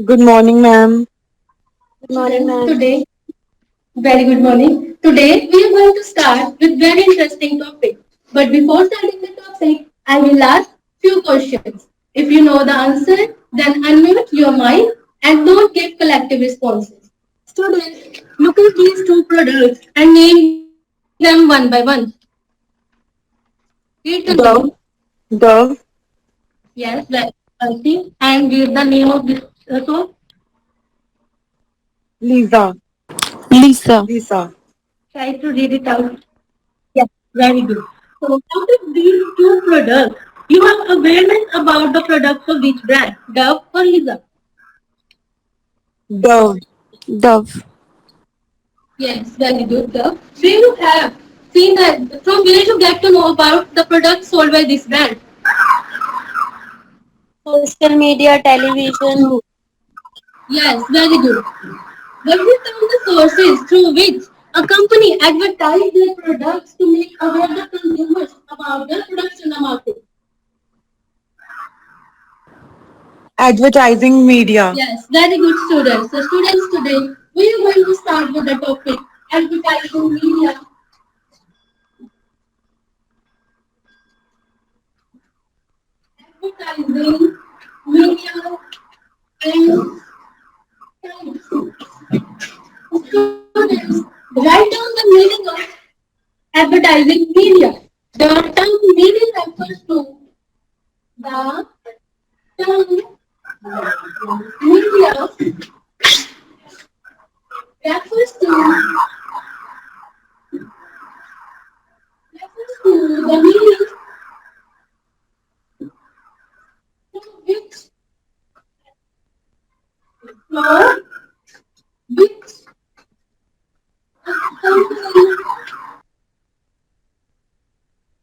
Good morning, ma'am. Good morning, ma'am. Today, very good morning. Today, we are going to start with very interesting topic. But before starting the topic, I will ask few questions. If you know the answer, then unmute your mic and don't give collective responses. Students, look at these two products and name them one by one. Read the name. Dove, Dove, Yes, well, and read the name of this soap. Lisa, Lisa. Lisa. Try to read it out. Yes, very good. So out of these two products, you have awareness about the products of which brand? Dove or Lisa? Dove, Dove. Yes, very good, Dove. Do you have seen that from where you get to know about the products sold by this brand? Social media, television. through Yes, very good. What are some of the sources through which a company advertise their products to make aware the consumers about their products in the market? advertising media. Yes, very good students. So students today, we are going to start with the topic advertising media. Advertising media and students, write down the meaning of advertising media. The term media refers to the term media refers to the meaning through for which company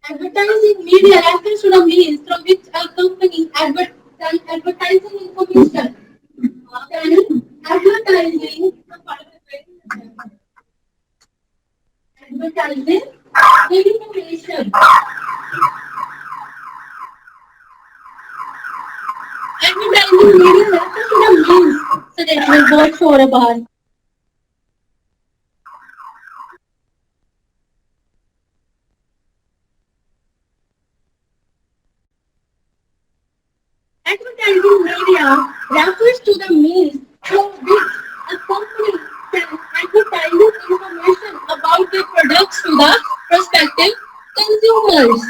advertising media refers to the means through which a company advertising information. Then advertising advertising information. Advertising media refers to the means. So that will बहुत शोर है बाहर. Advertising media refers to the means through which a company can advertise information about their products to the prospective consumers.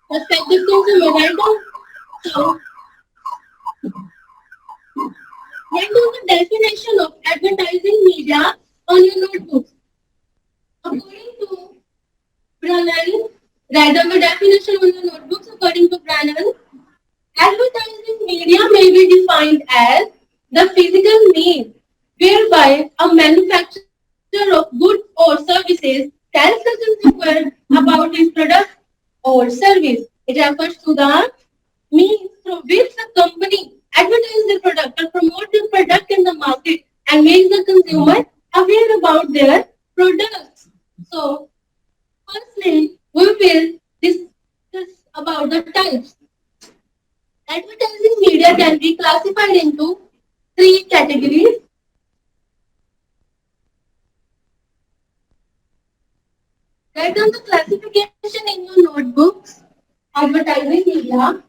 Prospective consumer, right? So, write down the definition of advertising media on your notebooks. According to Brannan, write down the definition on your notebooks according to Brannan. Advertising media may be defined as the physical means whereby a manufacturer of goods or services tells the consumer about his product or service. It refers to the means through which the company advertises the product or promote the product in the market and makes the consumer aware about their products. So, firstly, we will discuss about the types. Advertising media can be classified into three categories. Write down the classification in your notebooks. Advertising media,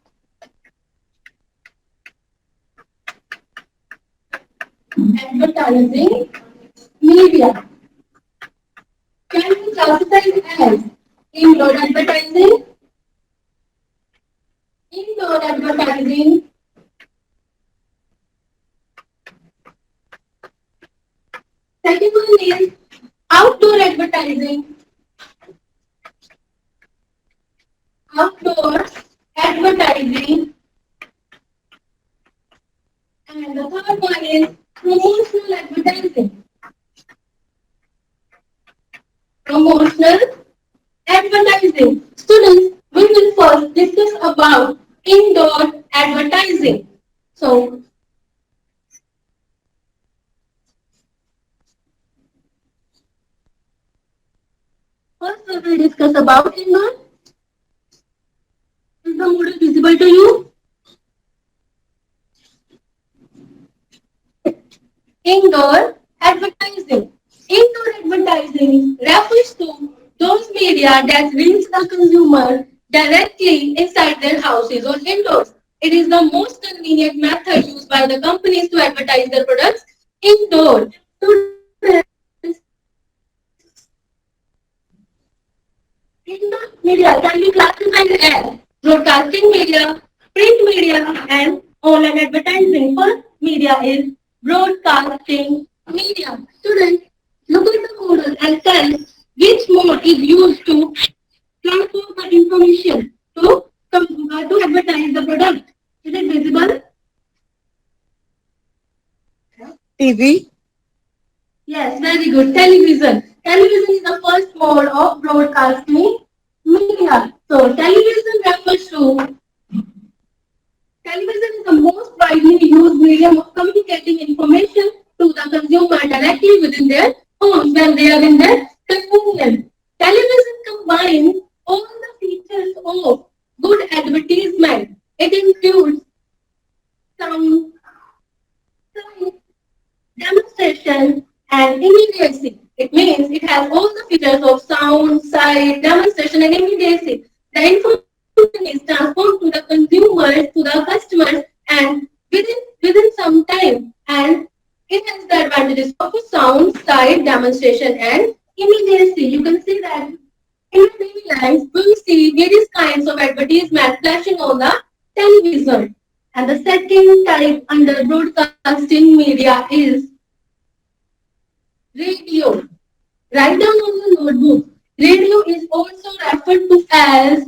advertising media can be classified as indoor advertising, indoor advertising, second one is outdoor advertising, outdoor advertising, and the third one is promotional advertising. Promotional advertising. Students, we will first discuss about indoor advertising. So, first we will discuss about indoor. Is the model visible to you? Indoor advertising. Indoor advertising refers to those media that reach the consumer directly inside their houses or indoors. It is the most convenient method used by the companies to advertise their products indoor. Students, indoor media can be classified as broadcasting media, print media, and online advertising. First media is broadcasting media. Students, look at the model and tell which mode is used to transfer the information to advertise the product. Is it visible? TV. Yes, very good. Television. Television is the first mode of broadcasting media. So television refers to television is the most widely used medium of communicating information to the consumer directly within their homes when they are in their convenience. Television combines all the features of good advertisement. It includes sound, sight, demonstration, and immediacy. It means it has all the features of sound, sight, demonstration, and immediacy. The information is transformed to the consumers, to the customers, and within some time. And it has the advantages of sound, sight, demonstration, and immediacy. You can see that in our daily lives, we see various kinds of advertisement flashing on the television. And the second type under broadcasting media is radio. Write down on the notebook. Radio is also referred to as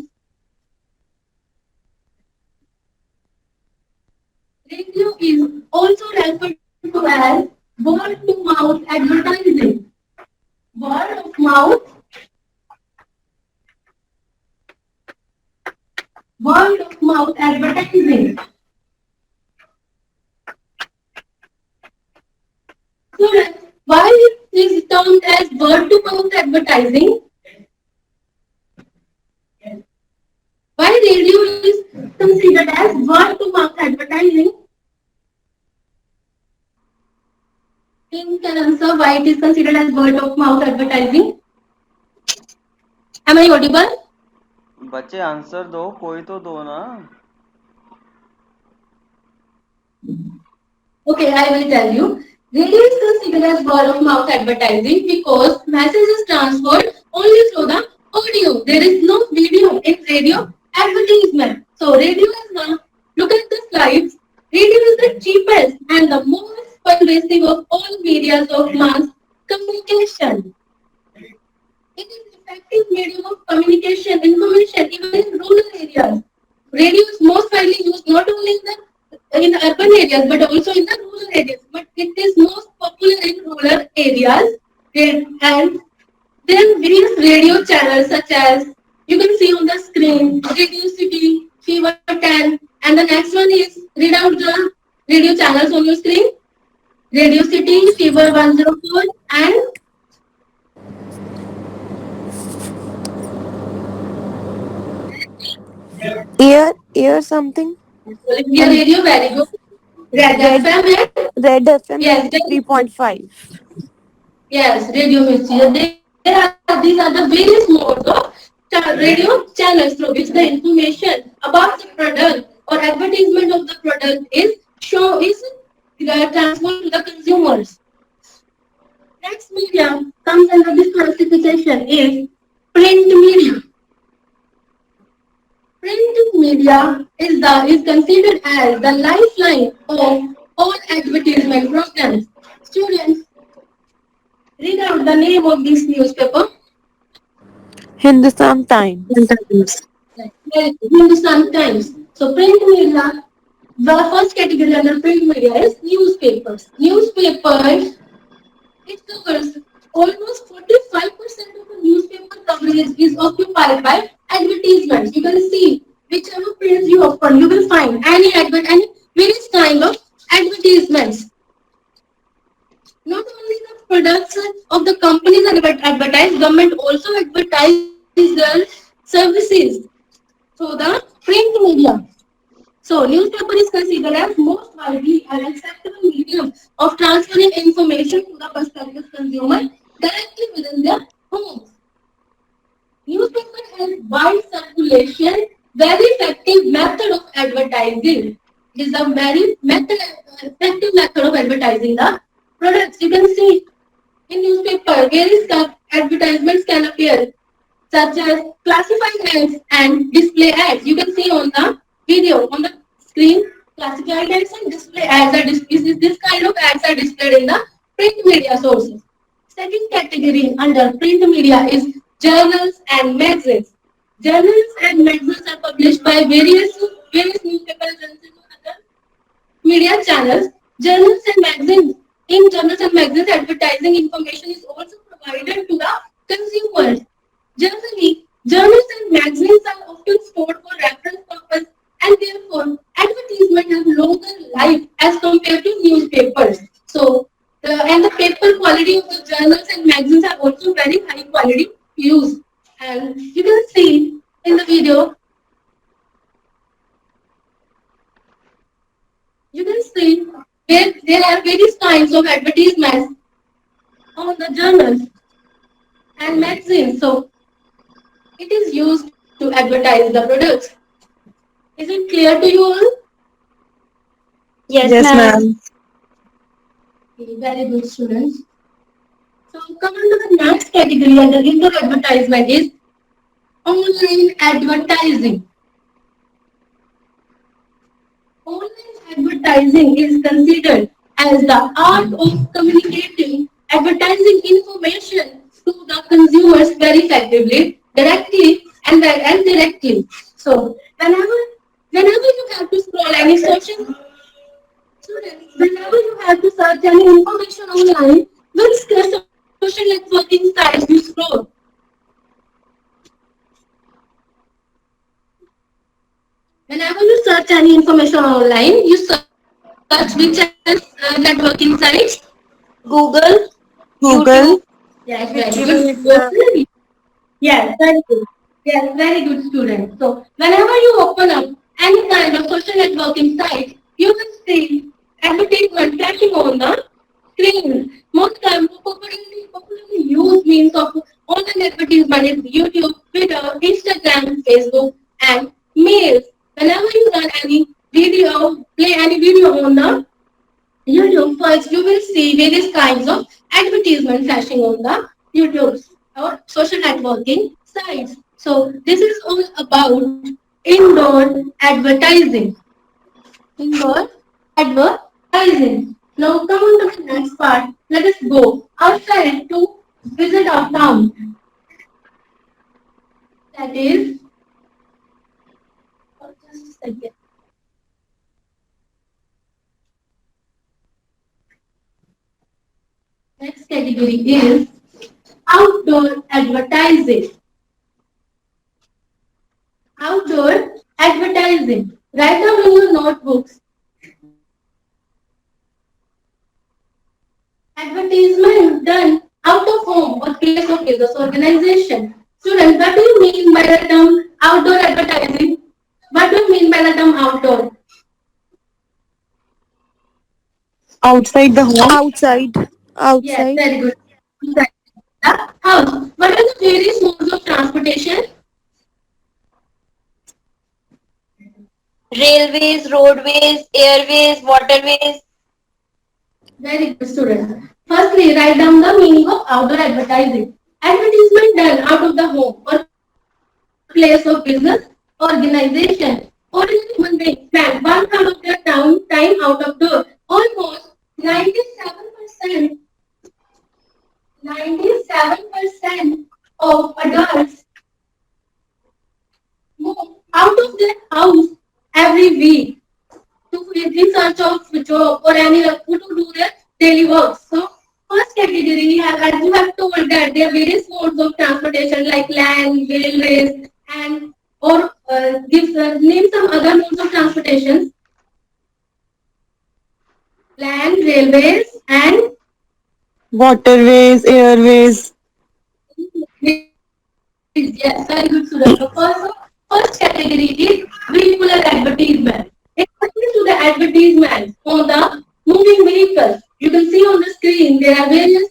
radio is also referred to as word to mouth advertising. Word of mouth, word of mouth advertising. Students, why is it termed as word to mouth advertising? Why radio is considered as word to mouth advertising? Can answer why it is considered as word of mouth advertising? Am I audible? बच्चे answer दो, कोई तो दो ना. Okay, I will tell you. Radio is considered as word of mouth advertising because message is transferred only through the audio. There is no video in radio advertisement. So radio is now, look at the slides. Radio is the cheapest and the most pervasive of all medias of mass communication. It is effective medium of communication, information, even in rural areas. Radio is most widely used not only in the urban areas but also in the rural areas. But it is most popular in rural areas. And there are various radio channels such as you can see on the screen, Radio City, Fever 10, and the next one is read out the radio channels on your screen. Radio City, Fever 104, and Air something. India Radio, very good. Red Red FM and Red FM yes, 93.5. yes, Radio Mirchi. These are the various modes of radio channels through which the information about the product or advertisement of the product is transferred to the consumers. Next media comes under this classification is print media. Print media is considered as the lifeline of all advertisement programs. Students, read out the name of this newspaper. Hindustan Times. Hindustan Times. So print media, the first category under print media is newspapers. Newspapers, it covers almost 45% of the newspaper coverage is occupied by advertisements. You can see whichever page you open, you will find any various kind of advertisements. Not only the products of the companies are advertised, government also advertise their services through the print media. So newspaper is considered as most widely and acceptable medium of transferring information to the prospective consumer directly within their homes. Newspaper has wide circulation, very effective method of advertising. It is a very effective method of advertising the products. You can see in newspaper, various advertisements can appear, such as classified ads and display ads. You can see on the video on the screen. Classified ads and display ads are this kind of ads are displayed in the print media sources. Second category under print media is journals and magazines. Journals and magazines are published by various newspaper agencies or other media channels. Journals and magazines. In journals and magazines, advertising information is also provided to the consumers. Generally, journals and magazines are often stored for reference purpose and therefore advertisement have longer life as compared to newspapers. So, the paper quality of the journals and magazines are also very high quality used. And you can see in the video, you can see there are various kinds of advertisements on the journals and magazines. So, it is used to advertise the products. Is it clear to you all? Yes, Yes, ma'am. ma'am. Very good, students. So, coming to the next category under indoor advertisement is online advertising. Online advertising is considered as the art of communicating advertising information to the consumers very effectively, directly and directly. So, whenever you have to scroll any social, students, whenever you have to search any information online, which social networking sites you scroll. Whenever you search any information online, you search which networking sites? Google, YouTube, Google. Yes, very good. Wikipedia. Yes, very good. Yes, very good student. So whenever you open up any kind of social networking site, you will see advertisement flashing on the screen. Most popularly used means of online advertisement is YouTube, Twitter, Instagram, Facebook, and mails. Whenever you run any video, play any video on the YouTube, first you will see various kinds of advertisement flashing on the YouTube or social networking sites. So this is all about indoor advertising. Indoor advertising. Now come on to the next part. Let us go outside to visit our town. That is, just a second. Next category is outdoor advertising. Outdoor advertising. Write down in your notebooks. Advertisement done out of home or place of business organization. Students, what do you mean by the term outdoor advertising? What do you mean by the term outdoor? Outside the home. Outside. Yes, Outside. very good. The house. What are the various modes of transportation? Railways, roadways, airways, waterways. Very good, students. Firstly, write down the meaning of outdoor advertising. Advertisement done out of the home or place of business, organization. Ordinary human beings spend one third of their time out of door. Almost 97%, 97% of adults move out of their house every week to in search of job or any to do their daily work. So first category have, as you have told that there are various modes of transportation like land, railways, and or name some other modes of transportation. Land, railways, and Waterways, airways. yes, very good student. So first category is vehicular advertisement. It refers to the advertisement on the moving vehicles. You can screen, there are various,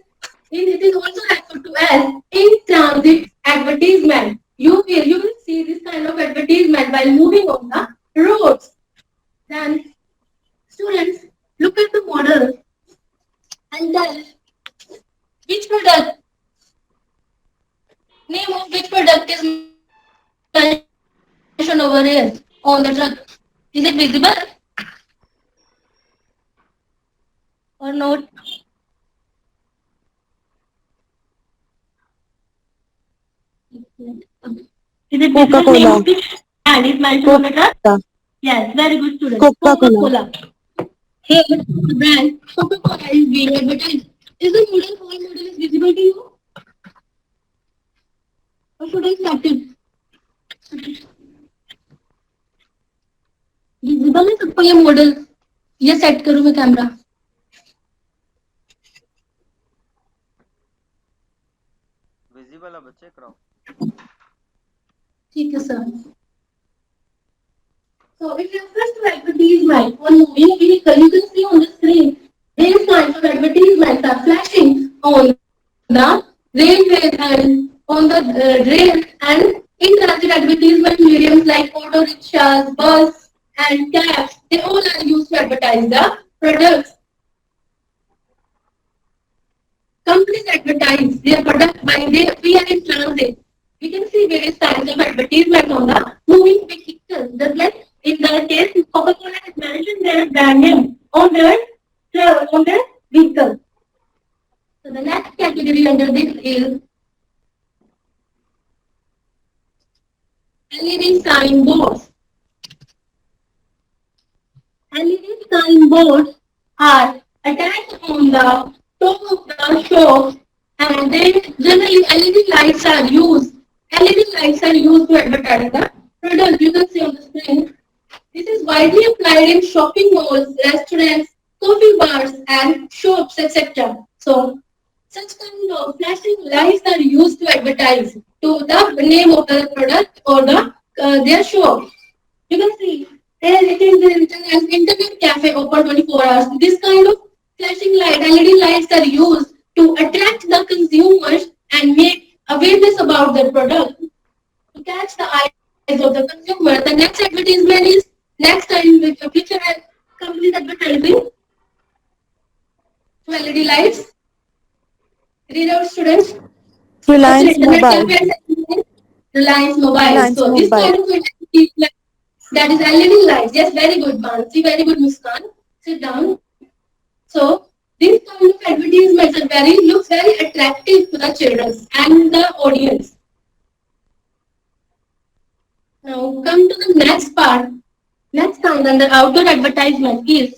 it is also referred to as in-transit advertisement. You will see this kind of advertisement while moving on the roads. Then, students, look at the model and tell which product, name of which product is mentioned over here on the truck. Is it visible or not? Is it visible? Name Coca-Cola. of which brand is mentioned on the truck? Coca. Yes, very good student. Coca-Cola. Coca-Cola. Here, the brand Coca-Cola is being advertised. Is the model whole model is visible to you? Or should I start it? Visible है सबको ये model ये set करूं मैं camera visible है बच्चे, कराओ। ठीक है sir So it refers to advertisement on moving vehicle. You can see on the screen these kinds of advertisements are flashing on the railway and on the rail and in transit advertisement mediums like auto rickshaws, bus and cabs. They all are used to advertise the products. Companies advertise their product by they appear in transit. We can see various kinds of advertisement on the moving vehicle. Just like in the case, Coca-Cola has mentioned their brand name on their vehicle. So the next category under this is LED signboards. LED signboards are attached on the top of the shop and they generally LED lights are used. LED lights are used to advertise the product. You can see on the screen. This is widely applied in shopping malls, restaurants, coffee bars and shops, etc. So such kind of flashing lights are used to advertise to the name of the product or the their shop. You can see there it is written as internet cafe open 24 hours. This kind of flashing light, LED lights are used to attract the consumers and make awareness about their product. To catch the eyes of the consumer, the next advertisement is next time with a future companies advertising to LED lights. Read out students. What's Reliance internet Mobile. cafe and Reliance Mobile. Reliance So this Mobile. kind of advertisement that is LED lights. Yes, very good, Mansi. Very good, Muskan. Sit down. So these kind of advertisements are looks very attractive to the children and the audience. Now come to the next part. Next kind under outdoor advertisement is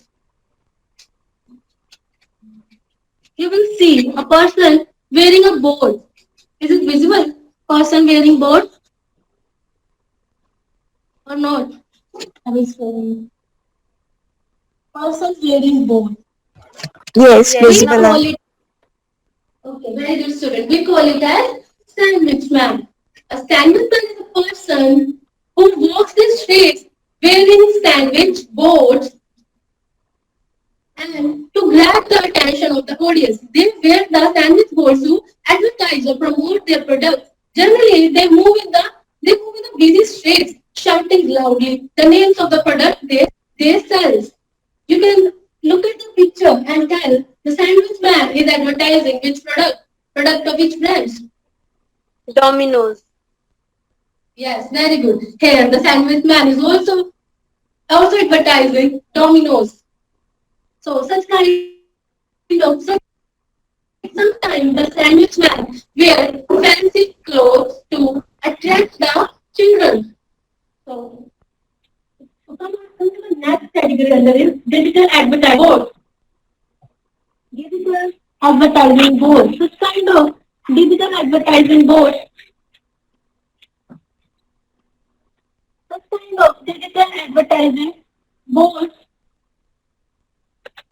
you will see a person wearing a board. Is it visible? Person wearing board or not? I will show you. Person wearing board. Yes, Yes, We visible. ma'am. call it okay, very good student. We call it as sandwich man. A sandwich man is a person who walks the streets wearing sandwich boards and to grab the attention of the audience. They wear the sandwich boards to advertise or promote their products. Generally, they move in the busy streets, shouting loudly the names of the product they sell. You can look at the picture and tell the sandwich man is advertising which product of which brand. Dominoes. Yes, very good. Here, the sandwich man is also advertising Domino's. So sometimes the sandwich man wear fancy clothes to attract the children. So, come to the next category under is digital advertising board. Digital advertising board. Such kind of digital advertising board. Such kind of boards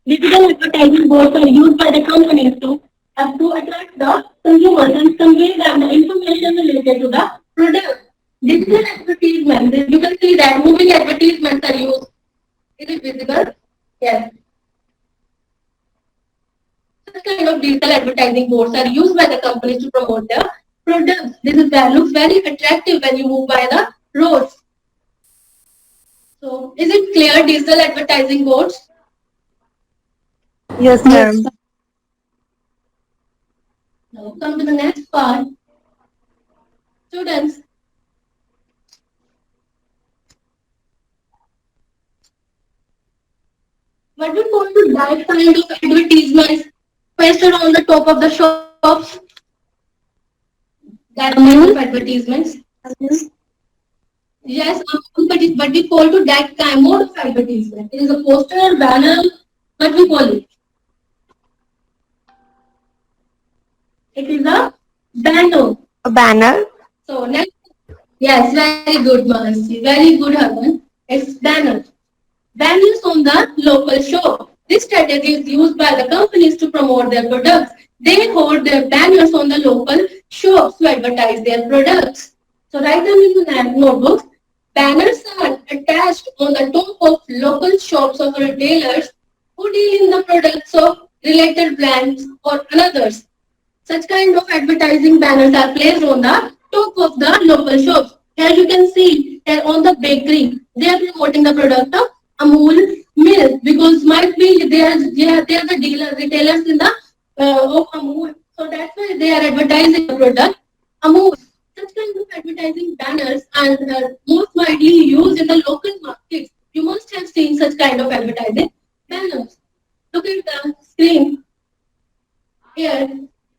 digital advertising boards are used by the companies to attract the consumers and convey them the information related to the product. Digital advertisement, you can see that moving advertisements are used. Is it visible? Yes. Such kind of digital advertising boards are used by the companies to promote their products. This is that looks very attractive when you move by the roads. So, is it clear digital advertising boards? Yes, Yes, ma'am. Now, come to the next part. Students, what we call to that kind of advertisements pasted on the top of the shops? That kind of advertisements. Yes, but but we call to that kind mode of advertisement. It is a poster, banner, what we call it. It is a banner. A banner. So next, yes, very good, Manasi, very good, Harman. It's banner. Banners on the local shop. This strategy is used by the companies to promote their products. They hold their banners on the local shops to advertise their products. So write them in the notebooks. Banners are attached on the top of local shops of retailers who deal in the products of related brands or others. Such kind of advertising banners are placed on the top of the local shops. Here you can see here on the bakery, they are promoting the product of Amul milk because might be they are the dealer retailers in the of Amul. So that's why they are advertising the product Amul. Such kind of advertising banners are most widely used in the local markets. You must have seen such kind of advertising banners. Look at the screen. Here,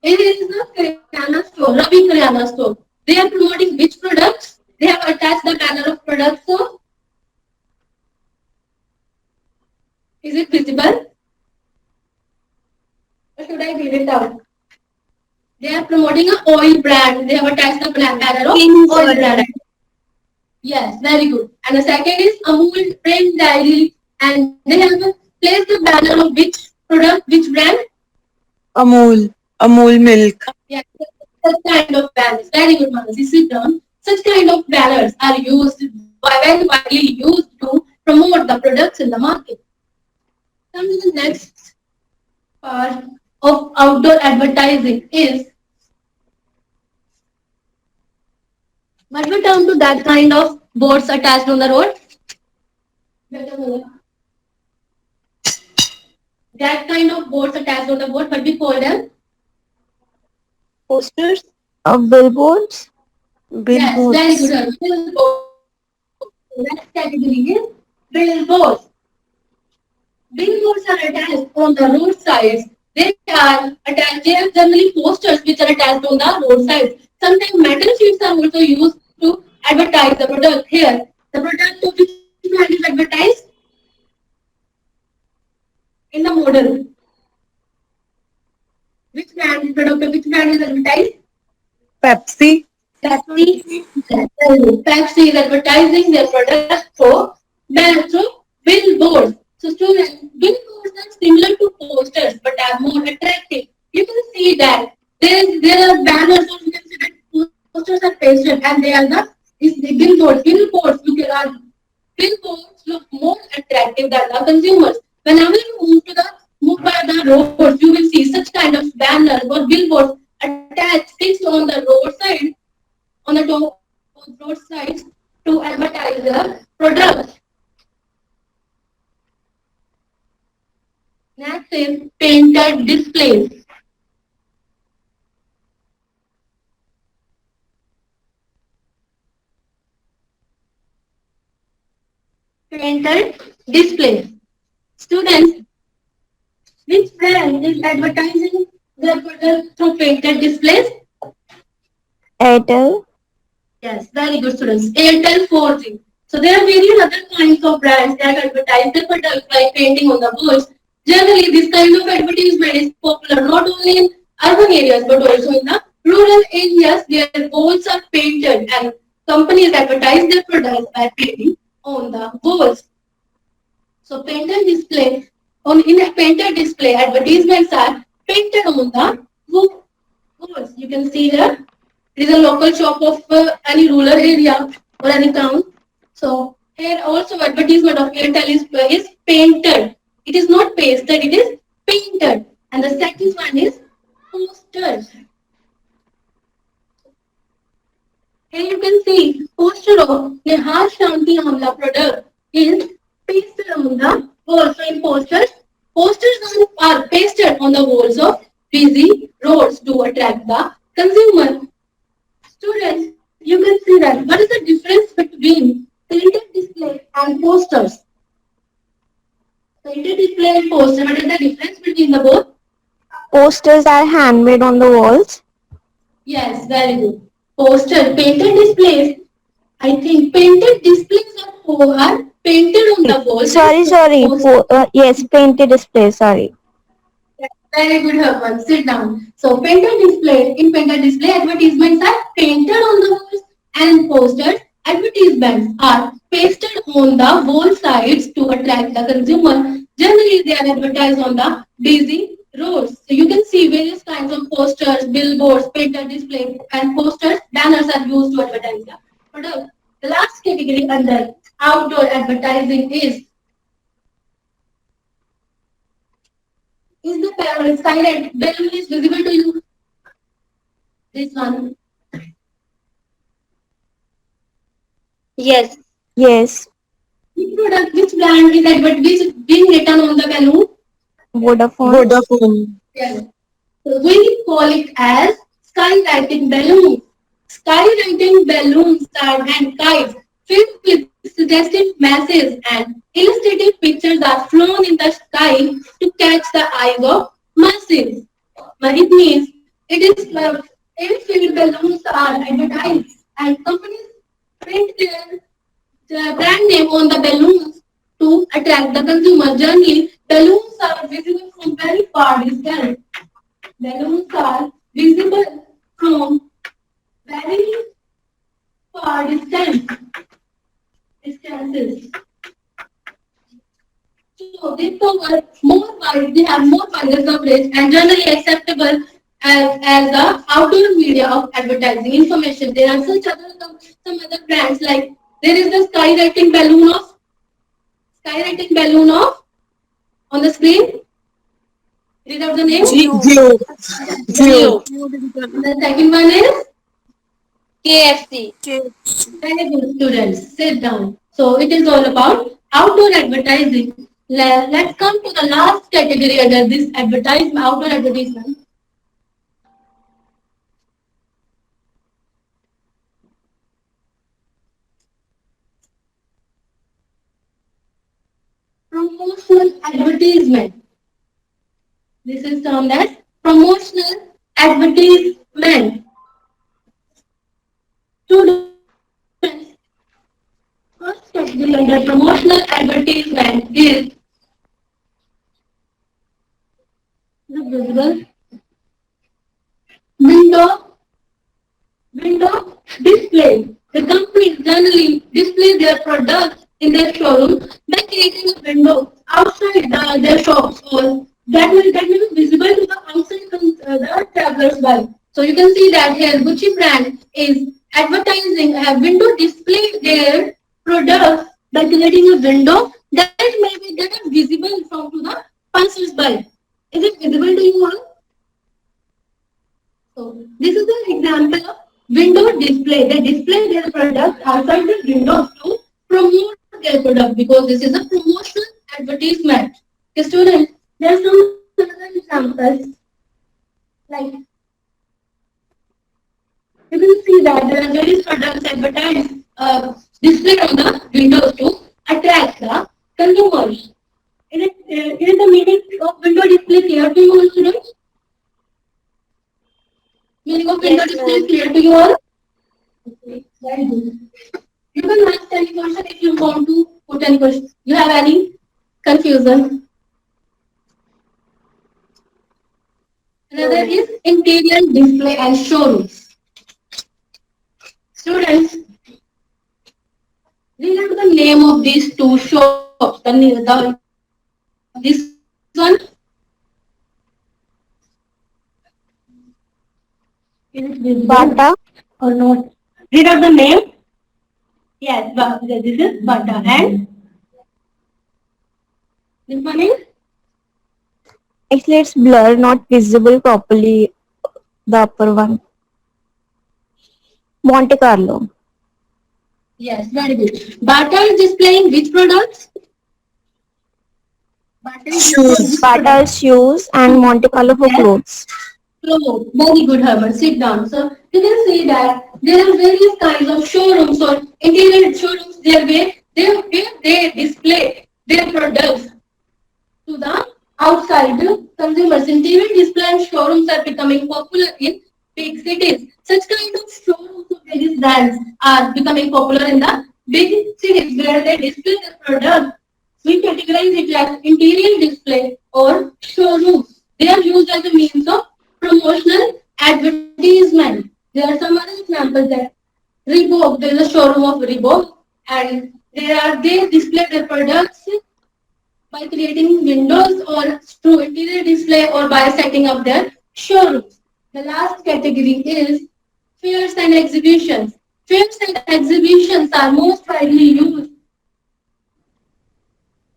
it is the Kiryana store, Ravi Kiryana store. They are promoting which products? They have attached the banner of products. So, is it visible? Or should I read it out? They are promoting an oil brand. They have attached the banner of oil brand. Yes, very good. And the second is Amul Prem Dairy, and they have placed the banner of which product, which brand? Amul. Amul milk. Yes, such kind of banners. Very good, Manasi. Sit down. Such kind of banners are used, very widely used to promote the products in the market. Come to the next part of outdoor advertising is what we term to that kind of boards attached on the road. That kind of boards attached on the board, what we call them? Posters. Billboards. Yes, very Billboards. good. Billboards. Next category is billboards. Billboards are attached on the roadsides. They are generally posters which are attached on the roadsides. Sometimes metal sheets are also used to advertise the product. Here, the product of which brand is advertised in the model. Which brand product of which brand is advertised? Pepsi. Pepsi. Pepsi is advertising their product for billboards. So students, billboards are similar to posters but are more attractive. You can see that there are banners or you can see that posters are pasted and they are the billboards. Billboards look more attractive than the consumers. Whenever you move by the roads, you will see such kind of banners or billboards attached fixed on the roadside on the top of roadsides to advertise the products. Next is painted displays. Painted displays. Students, which brand is advertising their product through painted displays? Airtel. Yes, very good students. Airtel 4G. So there are various other kinds of brands that advertise their products by painting on the walls. Generally, this kind of advertisement is popular not only in urban areas but also in the rural areas where walls are painted and companies advertise their products by painting on the walls. So painted display in a painted display advertisements are painted on the walls. You can see here it is a local shop of any rural area or any town. So here also advertisement of Airtel is painted. It is not pasted, it is painted. And the second one is Here you can see poster of Nehar Shanti Amla product is pasted on the walls. So in posters are pasted on the walls of busy roads to attract the consumer. Students, you can see that. What is the difference between printed display and posters? Printed display and poster. What is the difference between the both? Posters are handmade on the walls. Yes, very good. Poster, painted displays. I think painted displays are painted on the wall. Sorry. Yes, painted display. Sorry. Very good, Harman. Sit down. So, in painted display, advertisements are painted on the walls and posters. Advertisements are pasted on the wall sides to attract the consumer. Generally, they are advertised on the busy roads. So, you can see various kinds of posters, billboards, painted display, and posters. Banners are used to advertise the product. The last category under outdoor advertising is the skylight balloon is visible to you? This one. Yes. Yes. Which product, which brand is which being written on the balloon? Vodafone. Vodafone. Yes. So we call it as skywriting balloons. Skywriting balloons are and kites filled with suggestive messages and illustrative pictures are flown in the sky to catch the eyes of masses. It means it is air-filled balloons are advertised and companies print their brand name on the balloons to attract the consumer. Generally, balloons are visible from very far distance. Balloons are visible from very far distances. So they cover more wide, they have more wider coverage and generally acceptable as the outdoor media of advertising information. There are some other brands like there is the skywriting balloon of on the screen. Read out the name. Geo. Geo. Geo. The second one is KFC. very good students. Sit down. So it is all about outdoor advertising. Let's come to the last category under this outdoor advertisement. Promotional advertisement. This is termed as promotional advertisement. Students, first category under promotional advertisement is the visible window display. The companies generally display their products in their showroom by creating a window outside their shops or that will be visible to the outside the travelers by. So you can see that here Gucci brand is advertising a window display their products by creating a window that is visible from to the passers by. Is it visible to you all? So this is an example of window display. They display their product outside the windows to promote their product because this is a promotional advertisement. Okay, students, there are some other examples like you can see that there are various products advertised displayed on the windows to attract the consumers. Is the meaning of window display clear to you all students? Meaning of window Yes, display is ma'am. clear to you all? Okay, very good. You can ask any question if you want to put any question. You have any confusion? Another is interior display and showrooms. Students, read out the name of these two shops. This one, is it visible Bata. or not? Read out the name. Yes, this is Bata and this one is Actually, it's blur, not visible properly. The upper one. Monte Carlo. Yes, very good. Bata is displaying which products? Bata is displaying Shoes. which Bata products? is shoes and Monte Carlo for Yes. clothes. Clothes. Very good, Herman. Sit down. So you can see that there are various kinds of showrooms or interior showrooms there where they display their products to the outside consumers. Interior display and showrooms are becoming popular in big cities. Such kind of showrooms of various brands are becoming popular in the big cities where they display their product. We categorize it as interior display or showrooms. They are used as a means of promotional advertisement. There are some other examples that Reebok, there is a showroom of Reebok, and they display their products by creating windows or through interior display or by setting up their showrooms. The last category is fairs and exhibitions. Fairs and exhibitions are most widely used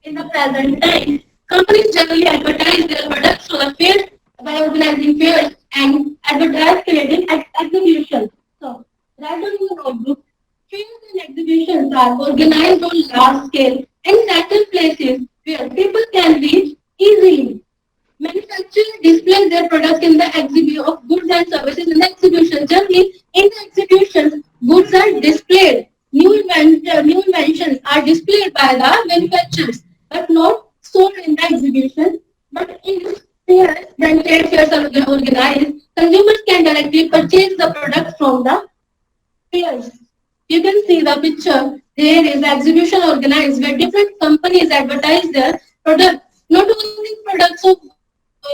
in the present time. Companies generally advertise their products to the fair by organizing fairs and advertise creating exhibitions. So, write down in your notebook. Fairs and exhibitions are organized on large scale and settled places where people can reach easily. Manufacturers display their products in the exhibition of goods and services in the exhibition. Generally, in the exhibitions, goods are displayed. New inventions are displayed by the manufacturers, but not sold in the exhibition. But in fairs, when trade fairs are organized, consumers can directly purchase the products from the fairs. You can see the picture. There is exhibition organized where different companies advertise their products. Not only products of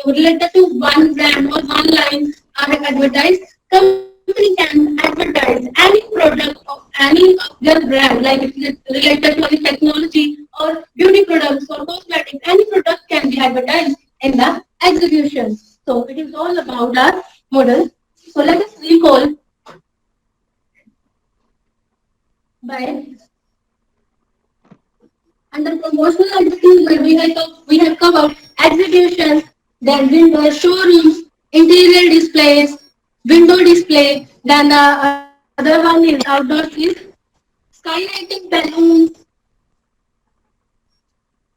related to one brand or one line are advertised. Company can advertise any product of any of their brand, like if it's related to any technology or beauty products or cosmetics. Any product can be advertised in the exhibition. So it is all about our model. So let us recall by under promotional advertisement, we have covered exhibitions, then window showrooms, interior displays, window display. Then the other one is outdoors is skywriting balloons,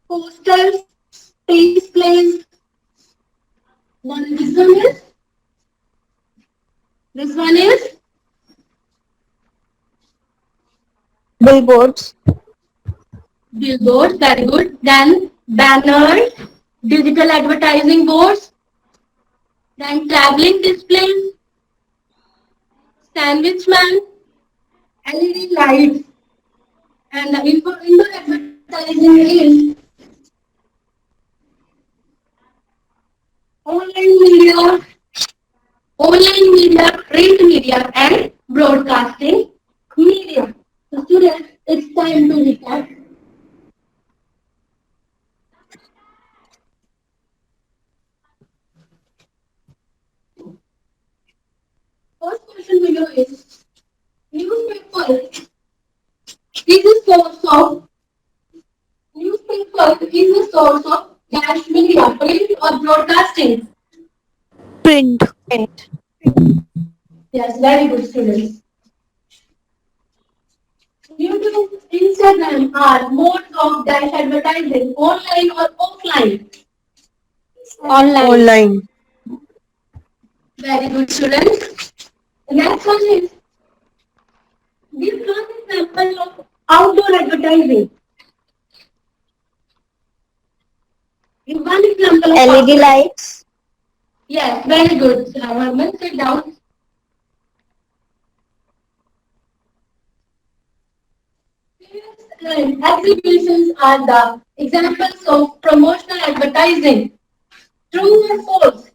posters, displays. Then this one is Billboards. billboards. Very good. Then banners, digital advertising boards. Then traveling displays, sandwich man, LED lights, and the indoor advertising is online media, online media, print media, and broadcasting media. So students, it's time to recap. First question to you is newspaper is a source of newspaper is a source of dash media, print or broadcasting. Print. Yes, very good students. YouTube, Instagram are modes of dash advertising, online or offline. Online. Online. Very good students. The next one is give one example of outdoor advertising. Give one example of LED outdoor. lights. Yes, very good. Harman, sit down. Exhibitions are the examples of promotional advertising. True or false?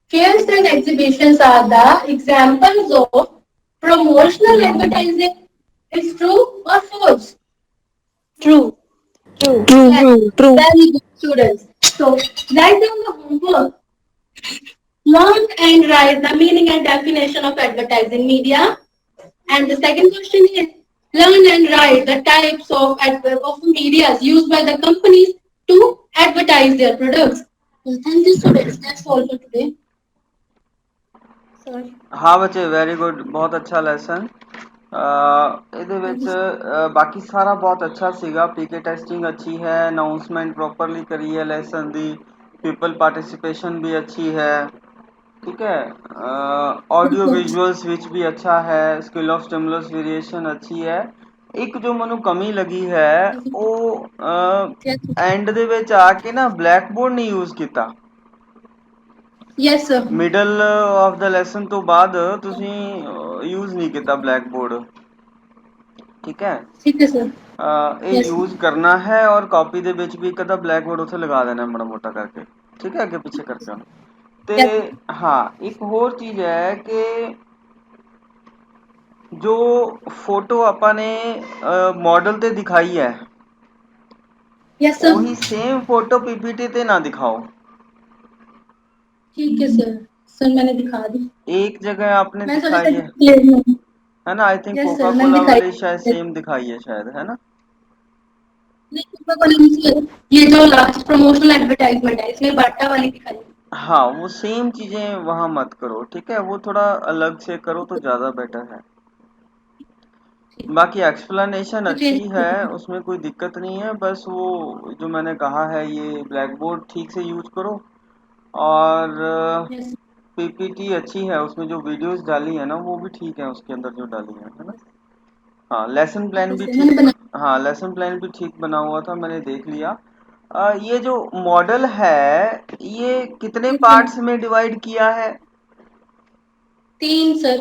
Fairs and exhibitions are the examples of promotional advertising. It's true or false? True. True. True. Yes, True. very good students. So write down the homework. Learn and write the meaning and definition of advertising media. And the second question is learn and write the types of medias used by the companies to advertise their products. Thank you, students. That's all for today. Sir. हाँ बच्चे very good बहुत अच्छा lesson ਇਹਦੇ ਵਿੱਚ ਬਾਕੀ ਸਾਰਾ ਬਹੁਤ ਅੱਛਾ ਸੀਗਾ ਪੀਕੇ ਟੈਸਟਿੰਗ ਅੱਛੀ ਹੈ ਅਨਾਉਂਸਮੈਂਟ ਪ੍ਰੋਪਰਲੀ ਕਰੀ ਹੈ ਲੈਸਨ ਦੀ ਪੀਪਲ ਪਾਰਟਿसिपेशन भी अच्छी है ठीक है ऑडियो विजुअल्स ਵਿੱਚ भी अच्छा है स्किल ऑफ स्टिमुलस वेरिएशन अच्छी है ਇੱਕ ਜੋ ਮੈਨੂੰ ਕਮੀ ਲੱਗੀ ਹੈ ਉਹ ਐਂਡ ਦੇ ਵਿੱਚ ਆ ਕੇ ਨਾ ਬਲੈਕ ਬੋਰਡ ਨਹੀਂ ਯੂਜ਼ ਕੀਤਾ Yes, sir. Middle of the lesson ਤੋਂ ਬਾਅਦ ਤੁਸੀਂ ਯੂਜ਼ ਨਹੀਂ ਕੀਤਾ ਬਲੈਕ ਬੋਰਡ ਠੀਕ ਹੈ ठीक है, sir. ਇਹ Yes. ਯੂਜ਼ ਕਰਨਾ ਹੈ ਔਰ ਕਾਪੀ ਦੇ ਵਿੱਚ ਵੀ ਇੱਕ ਅੱਧਾ ਬਲੈਕ ਬੋਰਡ ਉੱਥੇ ਲਗਾ ਦੇਣਾ ਮਾੜਾ ਮੋਟਾ ਕਰਕੇ ਠੀਕ ਹੈ ਅੱਗੇ ਪਿੱਛੇ ਕਰਕੇ ਉਹਨੂੰ ਤੇ Yes. ਹਾਂ ਇੱਕ ਹੋਰ ਚੀਜ਼ ਹੈ ਕਿ ਜੋ ਫੋਟੋ ਆਪਾਂ ਨੇ ਮਾਡਲ ਤੇ ਦਿਖਾਈ ਹੈ Yes, sir. ਉਹੀ ਸੇਮ ਫੋਟੋ पीपीटी ਤੇ ना दिखाओ ठीक है, sir. सर मैंने दिखा दी। एक जगह आपने मैं सोचा था दिखाई डिस्प्ले में। है ना I think yes Coca sir, मैंने कोला दिखाई। वाली शायद सेम दिखाई है शायद है ना नहीं, कोका कोला नहीं सर, ये जो लास्ट प्रमोशनल एडवर्टाइजमेंट है इसमें बाटा वाली दिखाई। हाँ वो सेम चीजें वहां मत करो ठीक है वो थोड़ा अलग से करो तो ज्यादा बेटर है बाकी एक्सप्लेनेशन तो अच्छी है चेंज। उसमें कोई दिक्कत नहीं है बस वो जो मैंने कहा है ये ब्लैक बोर्ड ठीक से यूज करो और यस। पीपीटी अच्छी है उसमें जो वीडियोस डाली है ना वो भी ठीक है उसके अंदर जो डाली है ना हाँ लेसन ठीक प्लान है भी सर, मैंने ठीक बना। हाँ लेसन प्लान भी ठीक बना हुआ था मैंने देख लिया ये जो मॉडल है ये कितने यस सर। पार्ट्स में डिवाइड किया है 3 सर।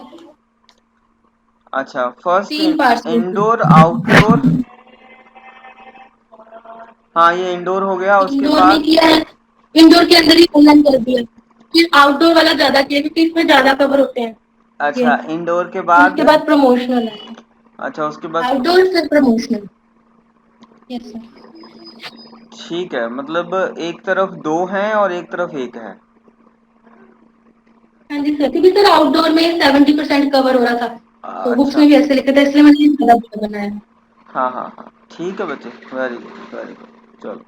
अच्छा फर्स्ट 3 पार्ट्स में से। इंडोर आउटडोर हाँ ये इंडोर हो गया उसके इंडोर में बाद किया है, इंडोर के अंदर ही ऑनलाइन कर दिया। फिर आउटडोर वाला ज्यादा किया क्योंकि इसमें ज्यादा कवर होते हैं ये। अच्छा इंडोर के फिर बाद उसके बाद प्रमोशनल है। अच्छा उसके बाद आउटडोर फिर प्रमोशनल। Yes sir. ठीक है मतलब एक तरफ दो हैं और एक तरफ एक है हाँ जी सर, क्योंकि सर आउटडोर में 70% कवर हो रहा था तो बुक्स अच्छा में भी ऐसे लिखा था इसलिए मैंने ज्यादा बनाया है। हाँ हाँ हाँ ठीक है बच्चे वेरी गुड चलो